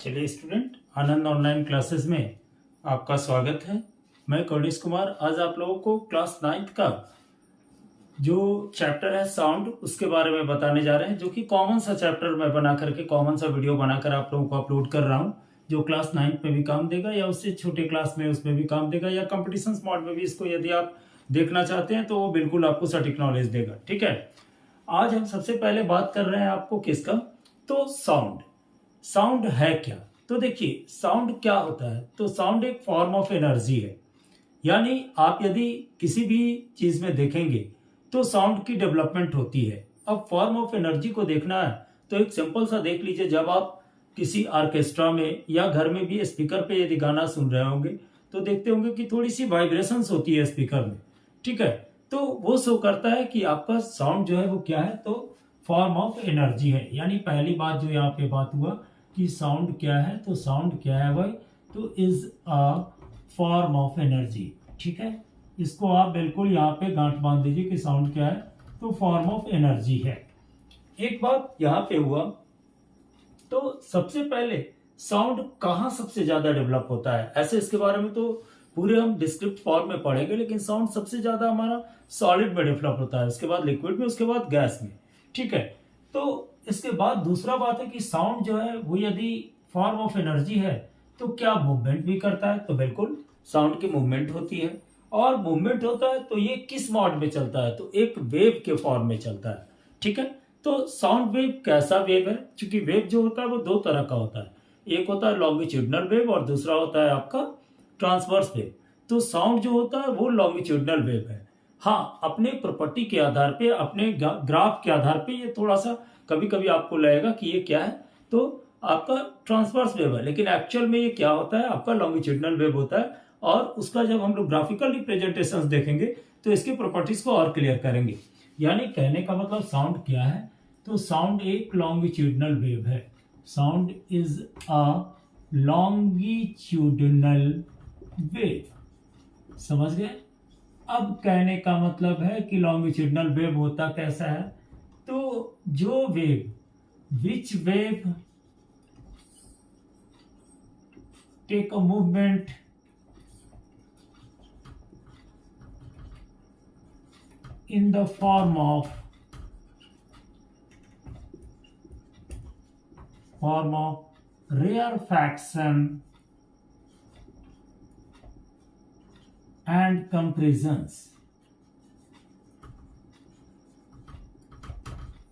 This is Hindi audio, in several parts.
चलिए स्टूडेंट, आनंद ऑनलाइन क्लासेस में आपका स्वागत है। मैं कौडिश कुमार आज आप लोगों को क्लास 9th का जो चैप्टर है साउंड उसके बारे में बताने जा रहे हैं, जो कि कॉमन सा चैप्टर मैं बना करके कॉमन सा वीडियो बनाकर आप लोगों को अपलोड कर रहा हूं, जो क्लास 9th में भी काम देगा या उससे छोटे क्लास में उसमें भी काम देगा या कंपटीशन मोड में भी इसको यदि आप देखना चाहते हैं तो वो बिल्कुल आपको सटीक नॉलेज देगा। ठीक है, आज हम सबसे पहले बात कर रहे हैं आपको किसका, तो साउंड है क्या। तो देखिए साउंड क्या होता है, तो साउंड एक फॉर्म ऑफ एनर्जी है। यानी आप यदि किसी भी चीज में देखेंगे तो साउंड की डेवलपमेंट होती है। अब फॉर्म ऑफ एनर्जी को देखना है तो एक सिंपल सा देख लीजिए, जब आप किसी ऑर्केस्ट्रा में या घर में भी स्पीकर पे यदि गाना सुन रहे होंगे तो देखते होंगे कि थोड़ी सी वाइब्रेशंस होती है स्पीकर में। ठीक है, तो वो शो करता है कि आपका साउंड जो है वो क्या है, तो फॉर्म ऑफ एनर्जी है। यानी पहली बात जो यहाँ पे बात हुआ कि साउंड क्या है, तो साउंड क्या है भाई, तो is a form of energy. ठीक है, इसको आप बिल्कुल यहाँ पे गांठ बांध दीजिए कि साउंड क्या है, तो फॉर्म ऑफ एनर्जी है। एक बात यहाँ पे हुआ, तो सबसे पहले साउंड कहाँ सबसे ज्यादा डेवलप होता है, ऐसे इसके बारे में तो पूरे हम डिस्क्रिप्ट फॉर्म में पढ़ेंगे, लेकिन साउंड सबसे ज्यादा हमारा सॉलिड में डेवलप होता है, उसके बाद लिक्विड में, उसके बाद गैस में। ठीक है, तो इसके बाद दूसरा बात है कि साउंड जो है वो यदि फॉर्म ऑफ एनर्जी है तो क्या मूवमेंट भी करता है, तो बिल्कुल साउंड की मूवमेंट होती है। और मूवमेंट होता है तो ये किस मोड में चलता है, तो एक वेव के फॉर्म में चलता है। ठीक है, तो साउंड वेव कैसा वेव है, क्योंकि वेव जो होता है वो दो तरह का होता है, एक होता है लॉन्गिट्यूडनल वेव और दूसरा होता है आपका ट्रांसवर्स वेव। तो साउंड जो होता है वो लॉन्गिट्यूडनल वेव है। हाँ, अपने प्रॉपर्टी के आधार पे, अपने ग्राफ के आधार पे ये थोड़ा सा कभी कभी आपको लगेगा कि ये क्या है, तो आपका ट्रांसवर्स वेव है, लेकिन एक्चुअल में ये क्या होता है, आपका लॉन्गिट्यूडनल वेव होता है। और उसका जब हम लोग ग्राफिकल रिप्रेजेंटेशंस देखेंगे तो इसके प्रॉपर्टीज को और क्लियर करेंगे। यानी कहने का मतलब साउंड क्या है, तो साउंड एक लॉन्गिट्यूडनल वेव है। Sound is a longitudinal wave. समझ गए? अब कहने का मतलब है कि लॉन्गिट्यूडनल वेव होता कैसा है, तो जो wave, which wave take a movement in the form of rarefaction and compressions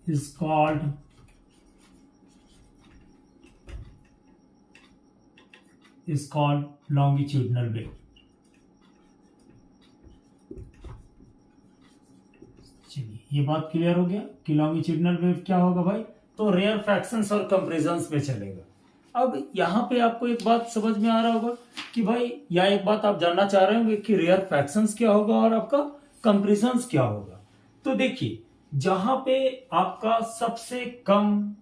is called longitudinal wave। चलिए ये बात क्लियर हो गया कि लॉन्गिट्यूडनल वेव क्या होगा भाई, तो रेयर फ्रैक्शंस और कंप्रेशंस में चलेगा। अब यहाँ पे आपको एक बात समझ में आ रहा होगा कि भाई, या एक बात आप जानना चाह रहे होंगे कि रेयर फ्रैक्शंस क्या होगा और आपका कंप्रेशंस क्या होगा। तो देखिए, जहां पे आपका सबसे कम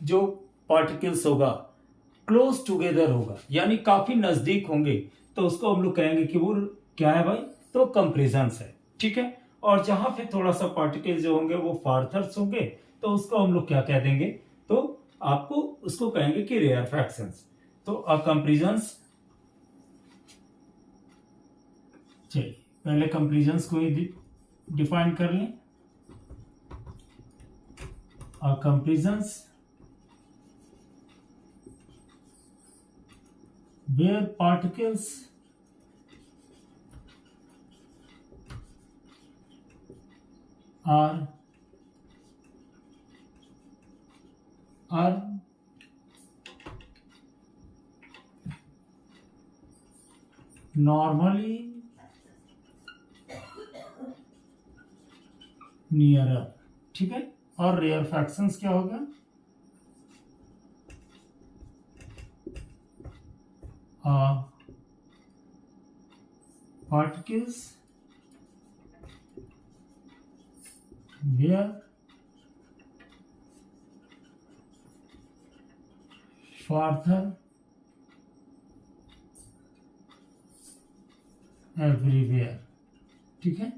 जो पार्टिकल्स होगा क्लोज टुगेदर होगा, यानी काफी नजदीक होंगे, तो उसको हम लोग कहेंगे कि वो क्या है भाई, तो कंप्रेशंस है। ठीक है, और जहां पे थोड़ा सा पार्टिकल जो होंगे वो फार्थर्स होंगे, तो उसको हम लोग क्या कह देंगे, तो आपको उसको कहेंगे कि रेयर फ्रैक्शंस। तो कंप्रेशंस, चलिए पहले कंप्रेशंस को ही डिफाइन कर लें। Compressions where particles are normally nearer। ठीक है, और रेयर फ्रैक्शंस क्या होगा, particles where farther everywhere। ठीक है,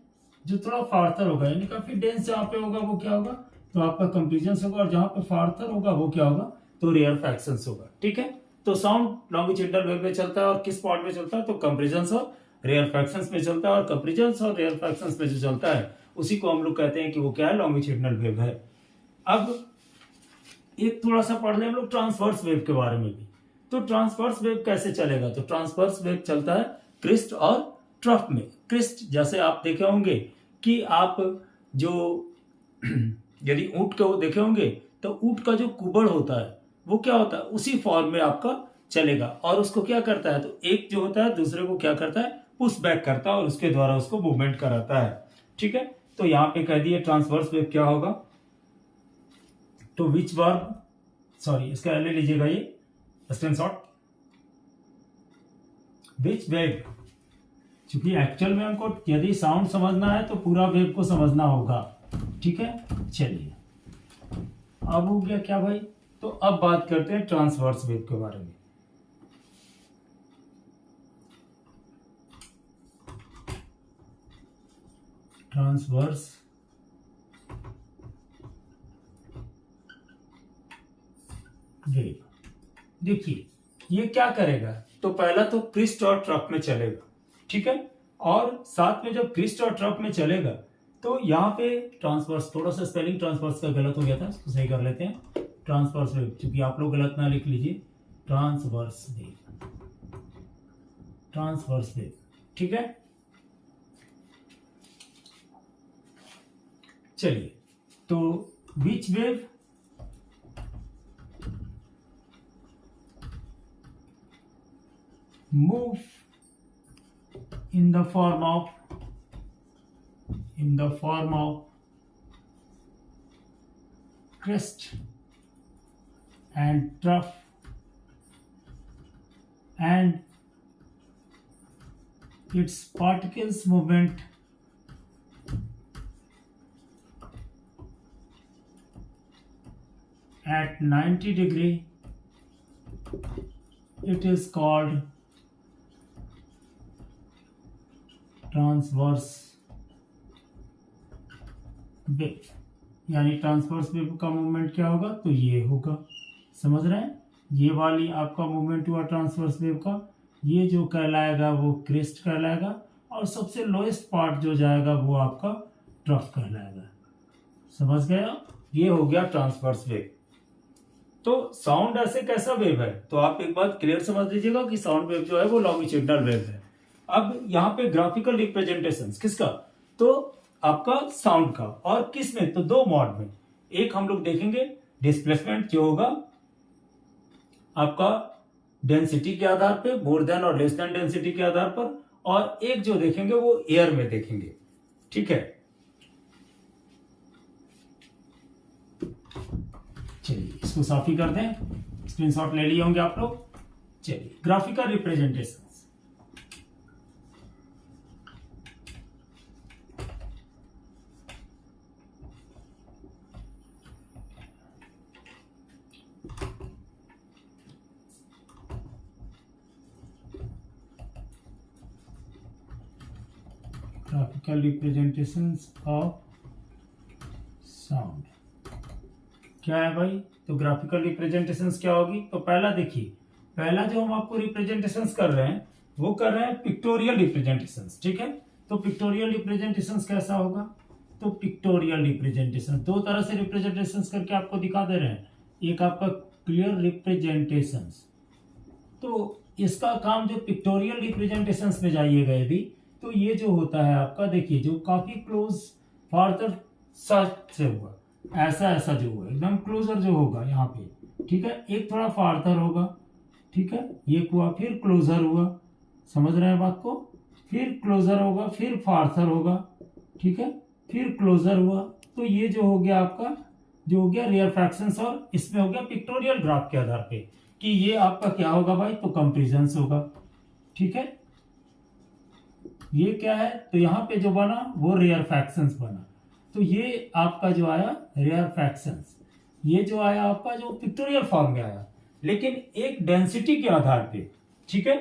जो थोड़ा फार्थर होगा यानी काफी डेंस जहां पे होगा वो क्या होगा, तो आपका कंप्लीजन होगा, और जहां पे फार्थर होगा वो क्या होगा, तो रेयर फ्रैक्शंस होगा। ठीक है, तो साउंड लॉन्गिट्यूडिनल वेव में चलता है और किस पार्ट में चलता है, तो कंप्रेशंस और रेयर फ्रैक्शंस में चलता है, और कंप्रेशंस और रेयर फ्रैक्शंस में जो चलता है उसी को हम लोग कहते हैं कि वो क्या है, लॉन्गिट्यूडिनल वेव है। अब एक थोड़ा सा पढ़ लें हम लोग ट्रांसवर्स वेव के बारे में भी। तो ट्रांसवर्स वेव कैसे चलेगा, तो ट्रांसवर्स वेव चलता है क्रिस्ट और ट्रफ में। क्रिस्ट जैसे आप देखे होंगे कि आप जो यदि ऊंट को देखे होंगे तो ऊंट का जो कुबड़ होता है वो क्या होता है, उसी फॉर्म में आपका चलेगा, और उसको क्या करता है, तो एक जो होता है दूसरे को क्या करता है, पुश बैक करता है और उसके द्वारा उसको मूवमेंट कराता है। ठीक है, तो यहाँ पे कह दिए ट्रांसवर्स वेव क्या होगा, तो विच वर्ब, सॉरी इसका ले लीजिएगा ये स्क्रीनशॉट, विच वेव, क्योंकि एक्चुअल में हमको यदि साउंड समझना है तो पूरा वेव को समझना होगा। ठीक है, चलिए अब हो गया क्या भाई, तो अब बात करते हैं ट्रांसवर्स वेव के बारे में। ट्रांसवर्स वेव, देखिए ये क्या करेगा, तो पहला तो क्रिस्ट और ट्रफ में चलेगा। ठीक है, और साथ में जब क्रिस्ट और ट्रफ में चलेगा तो यहाँ पे ट्रांसवर्स, थोड़ा सा स्पेलिंग ट्रांसवर्स का गलत हो गया था, इसको सही कर लेते हैं। ट्रांसवर्स वेव, क्योंकि आप लोग गलत ना लिख लीजिए, ट्रांसवर्स वेव, ट्रांसवर्स वेव। ठीक है, चलिए तो which wave, move in the form of crest and trough and its particles movement at 90 degree, it is called transverse wave. यानी ट्रांसवर्स वेव का मूवमेंट क्या होगा, तो ये होगा, समझ रहे हैं, ये वाली आपका मूवमेंट हुआ ट्रांसवर्स वेव का, ये जो कहलाएगा वो क्रेस्ट कहलाएगा, और सबसे लोएस्ट पार्ट जो जाएगा वो आपका ट्रफ कहलाएगा। समझ गए आप, ये हो गया ट्रांसवर्स वेव। तो साउंड ऐसे कैसा वेव है, तो आप एक बात क्लियर समझ लीजिएगा कि साउंड वेव जो है वो लॉन्गिट्यूडिनल वेव है। अब यहाँ पे ग्राफिकल रिप्रेजेंटेशन किसका, तो आपका साउंड का, और किस में, तो दो मोड में। एक हम लोग देखेंगे डिस्प्लेसमेंट जो होगा आपका डेंसिटी के आधार पे, मोर देन और लेस देन डेंसिटी के आधार पर, और एक जो देखेंगे वो एयर में देखेंगे। ठीक है, चलिए इसको साफ ही कर दें, स्क्रीनशॉट ले लिए होंगे आप लोग। चलिए graphical representation, graphical representations of sound क्या है भाई, तो ग्राफिकल रिप्रेजेंटेशंस क्या होगी, तो पहला देखिए, पहला जो हम आपको रिप्रेजेंटेशंस कर रहे हैं वो कर रहे हैं पिक्टोरियल रिप्रेजेंटेशंस। ठीक है, तो पिक्टोरियल रिप्रेजेंटेशंस कैसा होगा, तो पिक्टोरियल रिप्रेजेंटेशन दो तरह से रिप्रेजेंटेशंस करके आपको दिखा दे रहे हैं। एक आपका क्लियर रिप्रेजेंटेशंस, तो इसका काम जो पिक्टोरियल रिप्रेजेंटेशंस में जाइएगा यदि, तो ये जो होता है आपका, देखिए जो काफी क्लोज फार्दर सर्च से होगा, ऐसा ऐसा जो होगा एकदम क्लोजर जो होगा यहाँ पे। ठीक है, एक थोड़ा फार्दर होगा, ठीक है, ये हुआ, फिर क्लोजर हुआ, समझ रहे हैं बात को, फिर क्लोजर होगा, फिर फार्दर होगा, ठीक है, फिर क्लोजर हुआ। तो ये जो हो गया आपका, जो हो गया रेयर फ्रैक्शंस, और इसमें हो गया पिक्टोरियल ग्राफ के आधार पे कि ये आपका क्या होगा भाई, तो कंपेरिजंस होगा। ठीक है, ये क्या है, तो यहाँ पे जो बना वो रेयर फ्रैक्शंस बना, तो ये आपका जो आया रेयर फ्रैक्शंस, ये जो आया आपका जो पिक्टोरियल फॉर्म में आया, लेकिन एक डेंसिटी के आधार पे। ठीक है,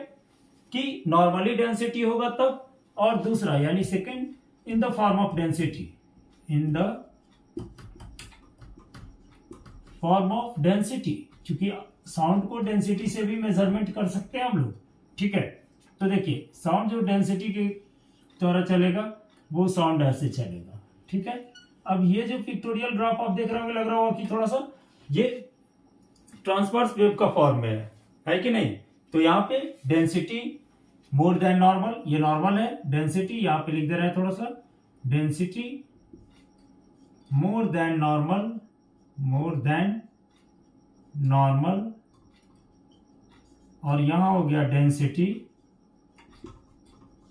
कि नॉर्मली डेंसिटी होगा तब, और दूसरा यानी second in the form of density, in the form of density. क्योंकि साउंड को डेंसिटी से भी मेजरमेंट कर सकते हैं हम लोग, ठीक है। तो देखिए साउंड जो डेंसिटी के द्वारा चलेगा वो साउंड ऐसे चलेगा, ठीक है। अब ये जो पिक्टोरियल ग्राफ आप देख रहे होंगे, लग रहा होगा कि थोड़ा सा ये ट्रांसवर्स वेव का फॉर्म में है कि नहीं। तो यहाँ पे डेंसिटी मोर देन नॉर्मल, ये नॉर्मल है, डेंसिटी यहाँ पे लिख दे रहे हैं थोड़ा सा, density more than normal, more than normal, और यहां हो गया density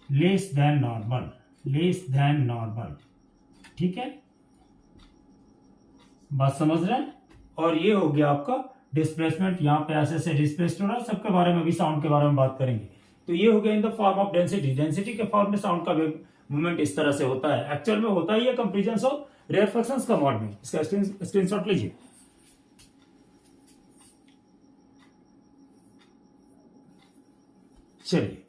less than normal, less than normal, ठीक है, बात समझ रहे हैं। और ये हो गया आपका डिस्प्लेसमेंट, यहाँ पे ऐसे डिस्प्लेस्ड हो रहा है, सबके बारे में भी साउंड के बारे में बात करेंगे। तो ये हो गया in the form of density, density के फॉर्म में साउंड का मूवमेंट इस तरह से होता है। एक्चुअल में होता ही है कंपेरिजन ऑफ रेयरफैक्शंस का मॉड में। इसका स्क्रीनशॉट लीजिए। चलिए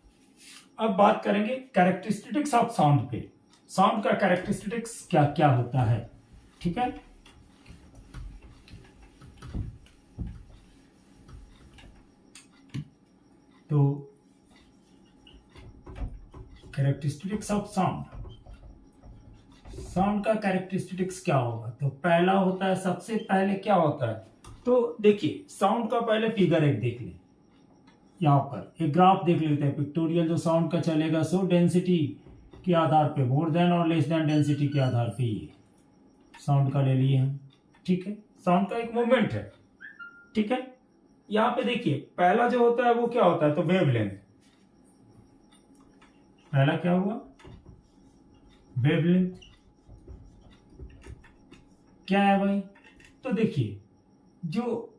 अब बात करेंगे कैरेक्टरिस्टिक्स ऑफ साउंड पे। साउंड का कैरेक्टरिस्टिक्स क्या क्या होता है, ठीक है। तो कैरेक्टरिस्टिक्स ऑफ साउंड, साउंड का कैरेक्टरिस्टिक्स क्या होगा। तो पहला होता है, सबसे पहले क्या होता है, तो देखिए साउंड का पहले फिगर एक देख लें, यहाँ पर एक ग्राफ देख लेते हैं। पिक्टोरियल जो साउंड का चलेगा सो डेंसिटी के आधार पे मोर देन और लेस देन डेंसिटी के आधार पे ये साउंड का ले लिए हम, ठीक है। साउंड का एक मूवमेंट है, ठीक है। यहाँ पे देखिए पहला जो होता है वो क्या होता है, तो वेवलेंथ। पहला क्या हुआ, वेवलेंथ क्या है भाई। तो देखिए जो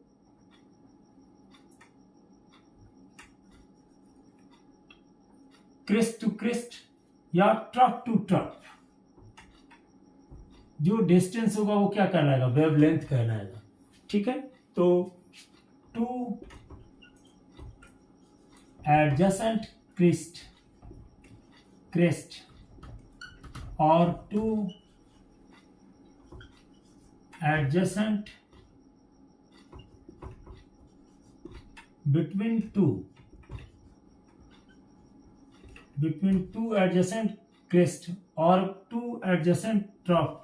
क्रिस्ट टू क्रिस्ट या ट्रफ टू ट्रफ जो डिस्टेंस होगा वो क्या कहलाएगा, वेवलेंथ कहलाएगा, ठीक है। तो टू एडजेसेंट क्रिस्ट और two adjacent between two adjacent crest or two adjacent trough,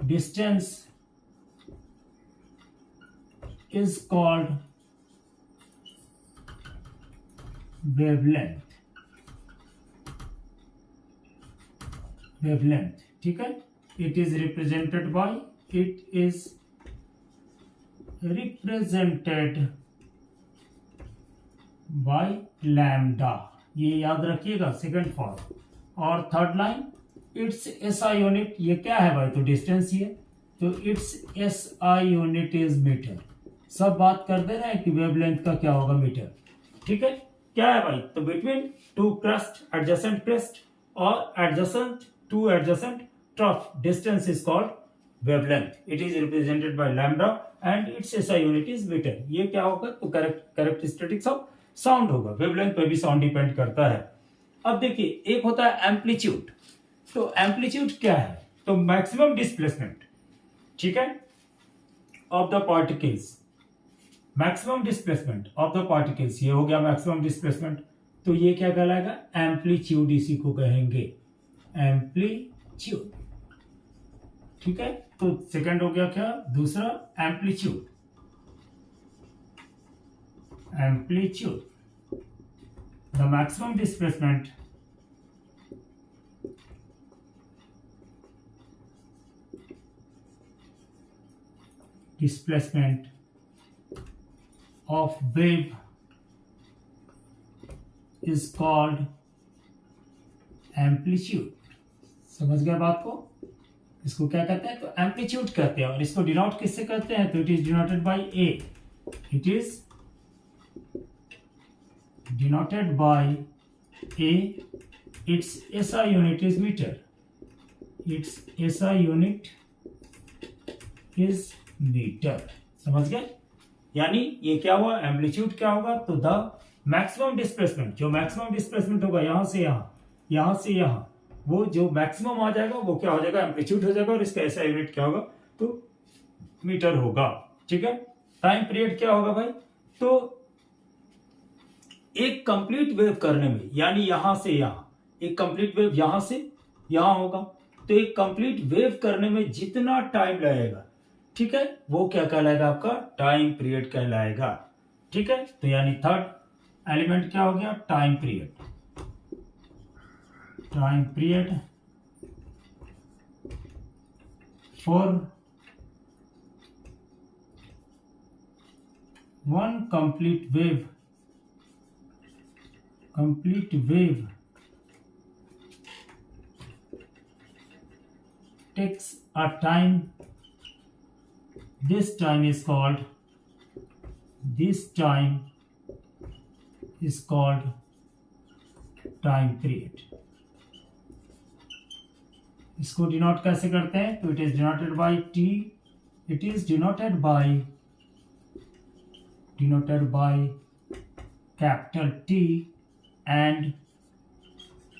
distance is called wavelength, ठीक है। it is represented by lambda, ये याद रखिएगा सेकंड फॉर्म। और third line it's SI unit, ये क्या है भाई, तो डिस्टेंस ही है, तो it's SI unit is metre. सब बात कर दे रहे हैं कि वेवलेंथ का क्या होगा, मीटर, ठीक है। क्या है भाई, तो between two crest, adjacent crest और two adjacent trough, distance is called wavelength. It is represented by lambda and its SI unit is metre. ये क्या होगा, तो कैरेक्टरिस्टिक्स ऑफ साउंड होगा। वेवलेंथ पे भी साउंड डिपेंड करता है। अब देखिए एक होता है एम्पलीट्यूड। तो एम्पलीट्यूड क्या है, तो मैक्सिमम डिस्प्लेसमेंट, ठीक है, of the particles, maximum displacement of the particles, ये हो गया मैक्सिमम डिस्प्लेसमेंट। तो ये क्या कहलाएगा, एम्पलीट्यूड, इसी को कहेंगे एम्पलीट्यूड, ठीक है। तो सेकंड हो गया क्या, दूसरा amplitude, the maximum displacement of wave is called amplitude। समझ गए बात को, इसको क्या कहते हैं, तो एम्पलीट्यूड कहते हैं। और इसको डिनोट किससे करते हैं, तो it is denoted bye A, it is denoted by A, its SI unit is meter, its SI unit is meter। समझ गए, यानी ये क्या हुआ, एम्पलीट्यूड क्या होगा, तो द मैक्सिमम डिस्प्लेसमेंट, जो मैक्सिमम डिस्प्लेसमेंट होगा यहां से यहां से यहां, वो जो मैक्सिमम आ जाएगा वो क्या हो जाएगा, एम्पलीट्यूड हो जाएगा। और इसका SI यूनिट क्या होगा, तो मीटर होगा। ठीक है। टाइम पीरियड क्या होगा भाई, तो एक कंप्लीट वेव करने में, यानी यहां से यहां, एक कंप्लीट वेव यहां से यहां होगा, तो एक कंप्लीट वेव करने में जितना टाइम लगेगा, ठीक है, वो क्या कहलाएगा, आपका टाइम पीरियड कहलाएगा। ठीक है, तो यानी थर्ड एलिमेंट क्या हो गया, time period. Time period for one complete wave takes a time. This time is called time period. इसको डिनोट कैसे करते हैं, तो it is denoted by T, it is denoted by capital T and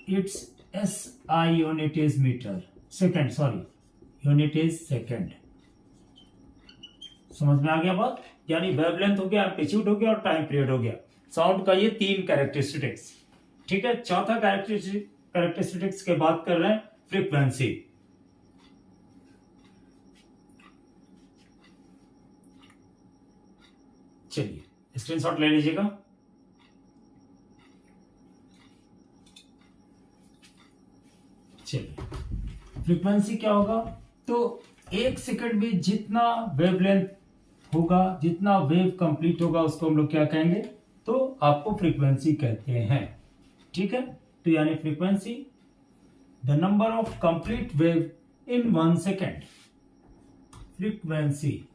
its SI unit is metre second, unit is second. समझ में आ गया बात, यानी वेवलेंथ हो गया, एम्पलीट्यूड हो गया और टाइम पीरियड हो गया। साउंड का ये 3 कैरेक्टरिस्टिक्स। ठीक है, चौथा कैरेक्टरिस्टिक्स के बात कर रहे हैं फ्रीक्वेंसी। चलिए स्क्रीनशॉट ले लीजिएगा। चलिए फ्रीक्वेंसी क्या होगा, तो 1 सेकंड में जितना वेवलेंथ होगा, जितना वेव कंप्लीट होगा, उसको हम लोग क्या कहेंगे, तो आपको फ्रीक्वेंसी कहते हैं। ठीक है, तो यानी frequency the number of complete wave in 1 second. Frequency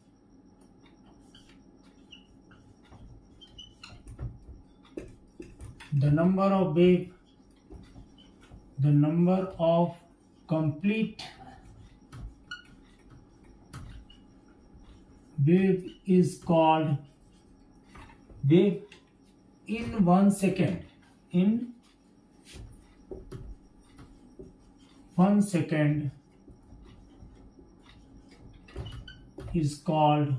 the number of complete wave is called wave in 1 second. In 1 second is called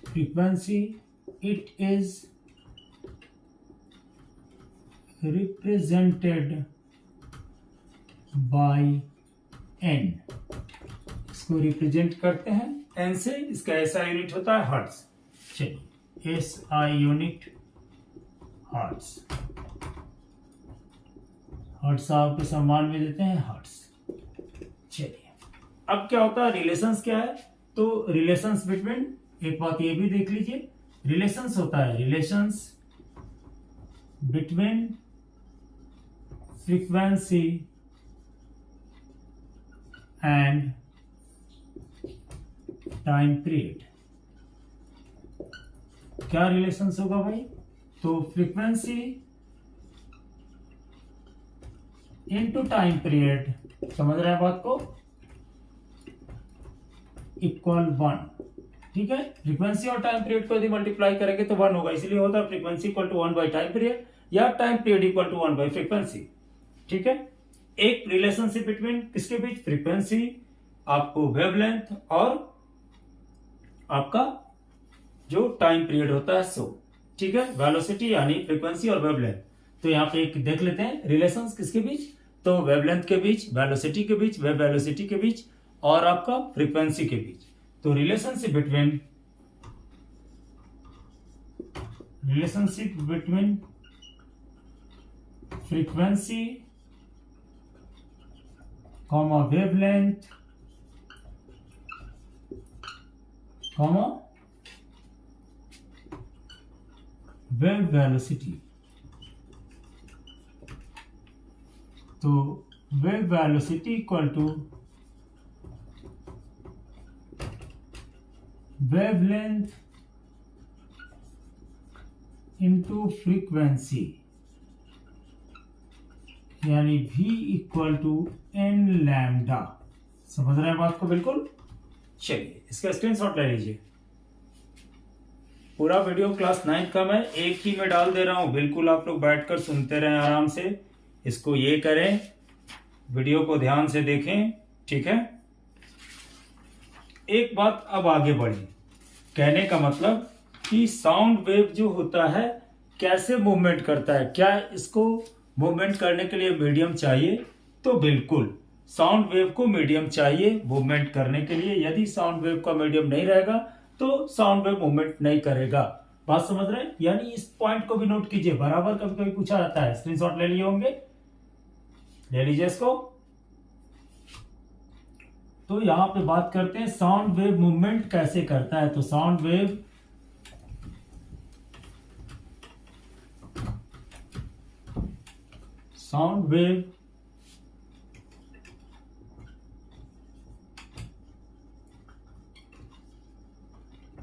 frequency. It is represented by n. इसको रिप्रेजेंट करते हैं n से, इसका SI यूनिट होता है हर्ट्ज। चलिए SI यूनिट हर्ट्ज, हर्ट्ज आपके सम्मान में देते हैं हर्ट्ज। चलिए अब क्या होता है, रिलेशंस क्या है, तो रिलेशंस बिटवीन, एक बात ये भी देख लीजिए, रिलेशंस होता है, relations between frequency and time period. क्या रिलेशंस होगा भाई, तो फ्रीक्वेंसी इनटू टाइम पीरियड, समझ रहे हैं बात को, इक्वल 1। ठीक है, फ्रीक्वेंसी और टाइम पीरियड को यदि मल्टीप्लाई करेंगे तो 1 होगा, इसलिए होता है frequency equal to 1 by time period या time period equal to 1 by frequency. ठीक है, एक रिलेशनशिप बिटवीन किसके बीच, फ्रीक्वेंसी, आपको वेवलेंथ और आपका जो टाइम पीरियड होता है सो। ठीक है, वेलोसिटी यानी फ्रीक्वेंसी और वेवलेंथ। तो यहाँ पे एक देख लेते हैं रिलेशंस किसके बीच, तो वेवलेंथ के बीच, वेलोसिटी के बीच, वेव वेलोसिटी के बीच और आपका फ्रीक्वेंसी के बीच। तो relationship between frequency comma wavelength comma wave velocity. तो wave velocity equal to wavelength into frequency, यानी v equal to n lambda. समझ रहे हैं बात को बिल्कुल। चलिए इसका स्क्रीनशॉट ले लीजिए। पूरा वीडियो क्लास 9 का मैं एक ही में डाल दे रहा हूं, बिल्कुल आप लोग बैठकर सुनते रहें आराम से, इसको ये करें, वीडियो को ध्यान से देखें। ठीक है। एक बात अब आगे बढ़ी, कहने का मतलब कि साउंड वेव जो होता है कैसे मूवमेंट करता है, क्या इसको मूवमेंट करने के लिए मीडियम चाहिए? तो बिल्कुल साउंड वेव को मीडियम चाहिए मूवमेंट करने के लिए। यदि साउंड वेव का मीडियम नहीं रहेगा तो साउंड वेव मूवमेंट नहीं करेगा। बात समझ रहे हैं? यानी इस पॉइंट को भी नोट कीजिए, बराबर कभी कभी पूछा जाता है। स्क्रीनशॉट ले लिए होंगे, ले लीजिए इसको। तो यहां पे बात करते हैं साउंड वेव मूवमेंट कैसे करता है। तो sound wave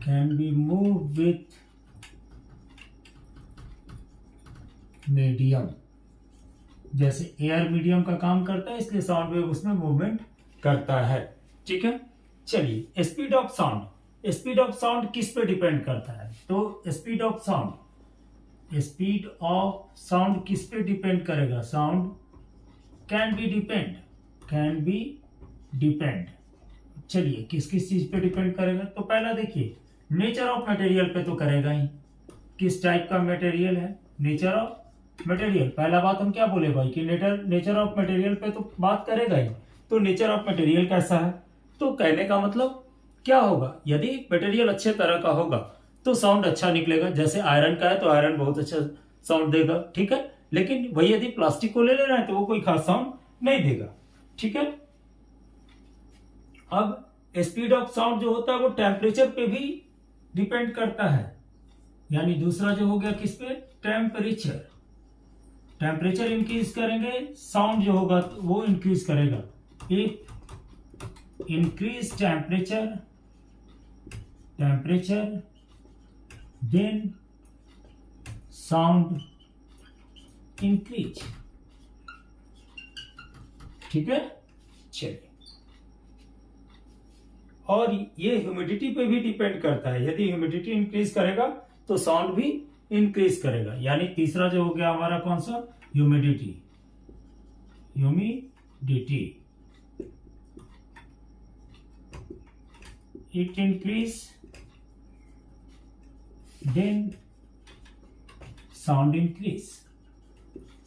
can be moved with medium. जैसे एयर मीडियम का काम करता है, इसलिए साउंड वेव उसमें मूवमेंट करता है। ठीक है, चलिए speed of sound. Speed of sound किस पे डिपेंड करता है? तो स्पीड ऑफ साउंड किस पे डिपेंड करेगा? Sound can be depend. चलिए किस किस चीज पे डिपेंड करेगा? तो पहला देखिए, नेचर ऑफ मटेरियल पे तो करेगा ही, किस टाइप का मटेरियल है, नेचर ऑफ मटेरियल। पहला बात हम क्या बोले भाई कि नेचर ऑफ मटेरियल पे तो बात करेगा ही। तो नेचर ऑफ मटेरियल कैसा है? तो कहने का मतलब क्या होगा, यदि मटेरियल अच्छे तरह का होगा तो साउंड अच्छा निकलेगा। जैसे आयरन का है तो आयरन बहुत अच्छा साउंड देगा, ठीक है। लेकिन वही यदि प्लास्टिक को ले रहा है तो वो कोई खास साउंड नहीं देगा, ठीक है। अब स्पीड ऑफ साउंड जो होता है वो टेम्परेचर पे भी डिपेंड करता है। यानी दूसरा जो हो गया किस पे? टेम्परेचर इंक्रीज करेंगे, साउंड जो होगा वो इंक्रीज करेगा। If increase temperature then sound increase, ठीक है। चलिए, और ये ह्यूमिडिटी पे भी डिपेंड करता है। यदि ह्यूमिडिटी इंक्रीज करेगा तो साउंड भी इंक्रीज करेगा। यानी तीसरा जो हो गया हमारा कौन सा? Humidity. It increase then sound increase.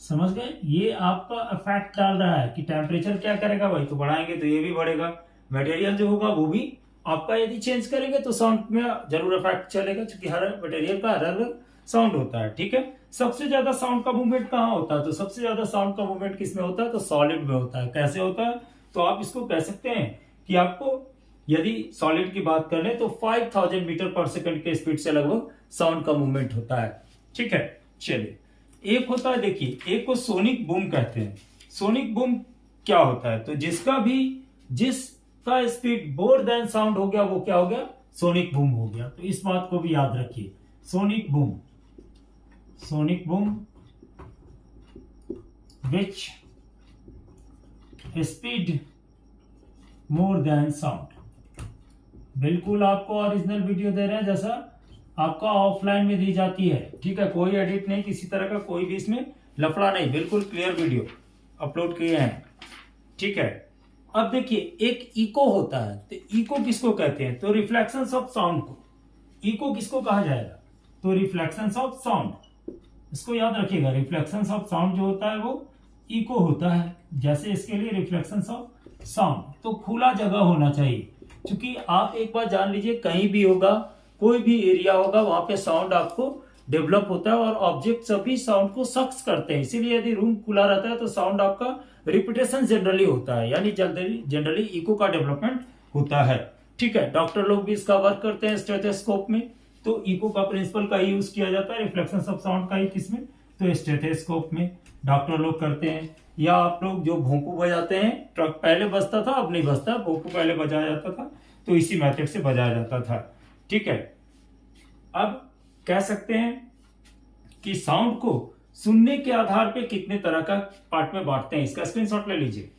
समझ गए? ये आपका इफेक्ट डाल रहा है कि टेम्परेचर क्या करेगा भाई, तो बढ़ाएंगे तो ये भी बढ़ेगा। मटेरियल जो होगा वो भी आपका यदि चेंज करेंगे तो साउंड में जरूर इफेक्ट चलेगा, क्योंकि हर मटेरियल का अलग साउंड होता है, ठीक है। सबसे ज्यादा साउंड का मूवमेंट कहाँ होता है? तो सबसे ज्यादा साउंड का मूवमेंट किस में होता है? तो सॉलिड में होता है। कैसे होता है? तो आप इसको कह सकते हैं कि आपको यदि सॉलिड की बात करें तो 5000 मीटर पर सेकंड के स्पीड से लगभग साउंड का मूवमेंट होता है, ठीक है। चलिए, एक होता है, देखिए, एक को सोनिक बूम कहते हैं। सोनिक बूम क्या होता है? तो जिसका स्पीड मोर देन साउंड हो गया वो क्या हो गया? सोनिक बूम हो गया। तो इस बात को भी याद रखिए, सोनिक बूम विच स्पीड मोर देन साउंड। बिल्कुल आपको ओरिजिनल वीडियो दे रहे हैं जैसा आपका ऑफलाइन में दी जाती है, ठीक है। कोई एडिट नहीं, किसी तरह का कोई भी इसमें लफड़ा नहीं, बिल्कुल क्लियर वीडियो अपलोड किए हैं, ठीक है। अब देखिए, एक इको होता है। तो इको किसको कहते हैं? तो रिफ्लेक्शंस ऑफ साउंड को इको किसको कहा जाएगा? तो रिफ्लेक्शंस ऑफ साउंड, इसको याद रखिएगा। रिफ्लेक्शंस ऑफ साउंड जो होता है वो इको होता है। जैसे इसके लिए रिफ्लेक्शंस ऑफ साउंड, तो खुला जगह होना चाहिए। क्योंकि आप एक बार जान लीजिए, कहीं भी होगा, कोई भी एरिया होगा, वहां पे साउंड आपको डेवलप होता है और ऑब्जेक्ट सभी साउंड को सक्स करते हैं। इसीलिए यदि रूम खुला रहता है तो साउंड आपका रिपीटेशन जनरली होता है, यानी जनरली इको का डेवलपमेंट होता है, ठीक है। डॉक्टर लोग भी इसका वर्क करते हैं स्टेथोस्कोप में, तो इको का प्रिंसिपल का ही यूज किया जाता है, रिफ्लेक्शन ऑफ साउंड का ही। किसमें? तो स्टेथोस्कोप में डॉक्टर लोग करते हैं। या आप लोग जो भोंपू बजाते हैं, ट्रक पहले बजता था, अब नहीं बजता, भोंपू पहले बजाया जाता था, तो इसी मेथड से बजाया जाता था, ठीक है। अब कह सकते हैं कि साउंड को सुनने के आधार पे कितने तरह का पार्ट में बांटते हैं। इसका स्क्रीनशॉट ले लीजिए।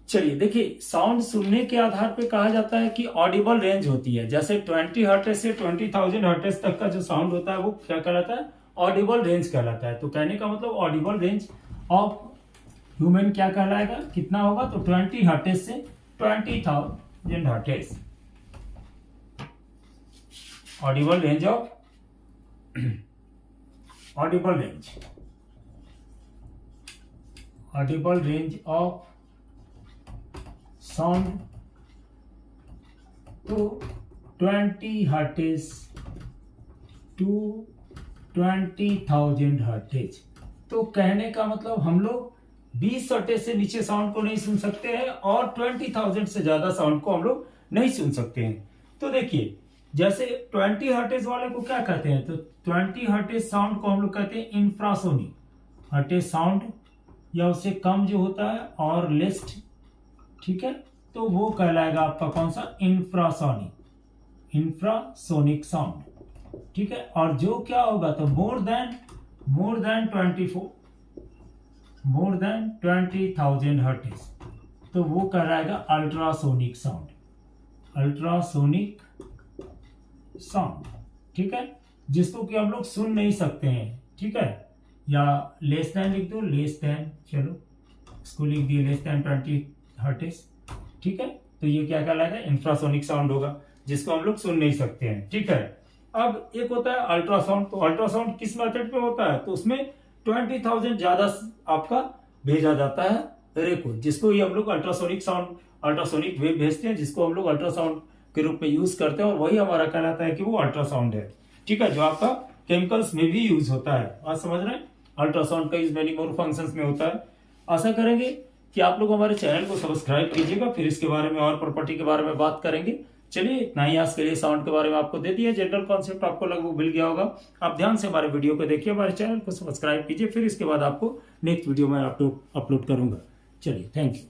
चलिए देखिए, साउंड सुनने के आधार पे कहा जाता है कि ऑडिबल रेंज होती है। जैसे 20 हर्ट्ज से 20,000 हर्ट्ज तक का जो साउंड होता है वो क्या कहलाता है? ऑडिबल रेंज कहलाता है। तो कहने का मतलब ऑडिबल रेंज ऑफ ह्यूमन क्या कहलाएगा, कितना होगा, तो 20 हर्ट्ज से 20,000 hertz. Audible range of Audible range of sound to 20 hertz to 20,000 hertz. तो कहने का मतलब हम लोग 20 हर्ट्ज से नीचे साउंड को नहीं सुन सकते हैं और 20,000 से ज्यादा साउंड को हम लोग नहीं सुन सकते हैं। तो देखिए जैसे 20 हर्ट्ज वाले को क्या कहते हैं, तो 20 हर्ट्ज साउंड को हम लोग कहते हैं इंफ्रासोनिक हर्ट्ज साउंड, या उससे कम जो होता है और लेस्ट, ठीक है, तो वो कहलाएगा आपका कौन सा, इंफ्रासोनिक साउंड, ठीक है। और जो क्या होगा, तो मोर देन 20,000 हर्ट्ज, तो वो कहलाएगा अल्ट्रासोनिक साउंड, ठीक है, जिसको कि हम लोग सुन नहीं सकते हैं, ठीक है। या लेस देन लिख दो, लेस देन, चलो इसको लिख दिए लेस देन 20 हर्ट्ज, ठीक है। तो ये क्या कहलाएगा, इंफ्रासोनिक साउंड होगा, जिसको हम लोग सुन नहीं सकते हैं, ठीक है। अब एक होता है अल्ट्रासाउंड, तो अल्ट्रासाउंड किस मेथड पे होता है, तो उसमें 20,000 ज्यादा आपका भेजा जाता है रे को, जिसको ये हम लोग अल्ट्रासोनिक वेव भेजते हैं, जिसको हम लोग अल्ट्रासाउंड के रूप में यूज करते हैं, और वही हमारा कहलाता है कि वो अल्ट्रासाउंड है, ठीक है, जो आपका केमिकल्स में भी यूज होता है। बात समझ रहे हैं, अल्ट्रासाउंड का यूज मेनी मोर फंक्शंस में होता है। आशा करेंगे कि आप लोग हमारे चैनल को सब्सक्राइब कीजिएगा, फिर इसके बारे में और प्रॉपर्टी के बारे में बात करेंगे। चलिए इतना ही आज के लिए साउंड के बारे में आपको दे दिया, जनरल कॉन्सेप्ट आपको लगभग मिल गया होगा। आप ध्यान से हमारे वीडियो को देखिए, हमारे चैनल को सब्सक्राइब कीजिए, फिर इसके बाद आपको नेक्स्ट वीडियो में अपलोड करूंगा। चलिए, थैंक यू।